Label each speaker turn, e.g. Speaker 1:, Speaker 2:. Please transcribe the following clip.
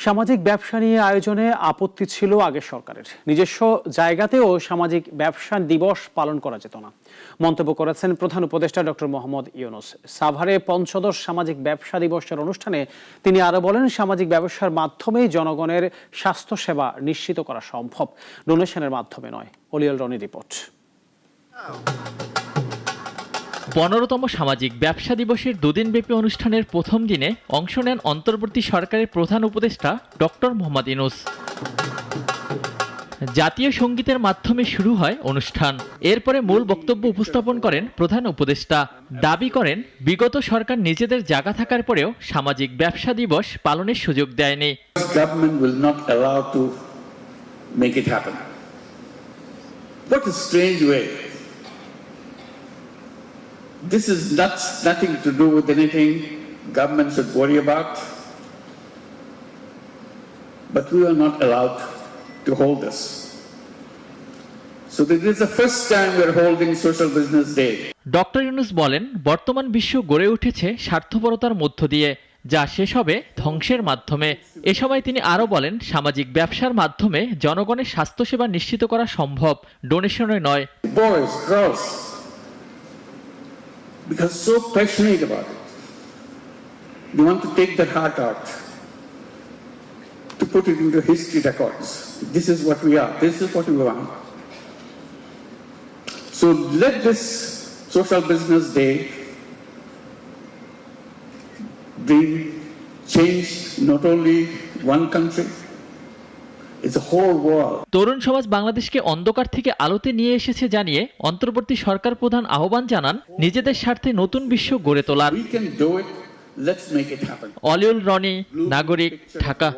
Speaker 1: সামাজিক ব্যবসা নিয়ে আয়োজনে আপত্তি ছিল আগের সরকারের। নিজস্ব জায়গাতেও সামাজিক ব্যবসা দিবস পালন করা যেত না মন্তব্য করেছেন প্রধান উপদেষ্টা ডক্টর মোহাম্মদ ইউনূস। সাভারে পঞ্চদশ সামাজিক ব্যবসা দিবসের অনুষ্ঠানে তিনি আরো বলেন, সামাজিক ব্যবসার মাধ্যমেই জনগণের স্বাস্থ্যসেবা নিশ্চিত করা সম্ভব, ডোনেশনের মাধ্যমে নয়। অলিয়াল রনির রিপোর্ট।
Speaker 2: ১৫তম সামাজিক ব্যবসা দিবসের দুদিনব্যাপী অনুষ্ঠানের প্রথম দিনে অংশ নেন অন্তর্বর্তী সরকারের প্রধান উপদেষ্টা ডক্টর মোহাম্মদ ইউনূস। জাতীয় সঙ্গীতের মাধ্যমে শুরু হয় অনুষ্ঠান। এরপরে মূল বক্তব্য উপস্থাপন করেন প্রধান উপদেষ্টা। দাবি করেন, বিগত সরকার নিজেদের জায়গা থাকার পরেও সামাজিক ব্যবসা দিবস পালনের সুযোগ দেয়নি।
Speaker 3: Government will not allow to make it happen. What a strange way. This is nothing to do with anything government should worry about. But we are not allowed to hold this. So this is the first time we are holding Social Business Day.
Speaker 2: Doctor Yunus বলেন, বর্তমান বিশ্ব গড়ে উঠেছে স্বার্থপরতার মধ্য দিয়ে, যা শেষ হবে ধ্বংসের মাধ্যমে। এ সময় তিনি আরো বলেন, সামাজিক ব্যবসার মাধ্যমে জনগণের স্বাস্থ্যসেবা নিশ্চিত করা সম্ভব, ডোনেশনে নয়।
Speaker 3: Boys, girls, because so passionate about it, they want to take their heart out, to put it into history records. This is what we are. This is what we want. So let this Social Business Day bring change not only one country, it's a whole world.
Speaker 2: তরুণ সমাজ বাংলাদেশকে অন্ধকার থেকে আলোতে নিয়ে এসেছে জানিয়ে অন্তর্বর্তী সরকার প্রধান আহ্বান জানান, নিজেদের স্বার্থে নতুন বিশ্ব গড়ে তোলার।
Speaker 3: We can do it. Let's make it happen.
Speaker 2: Oliul Roni, নাগরিক, ঢাকা।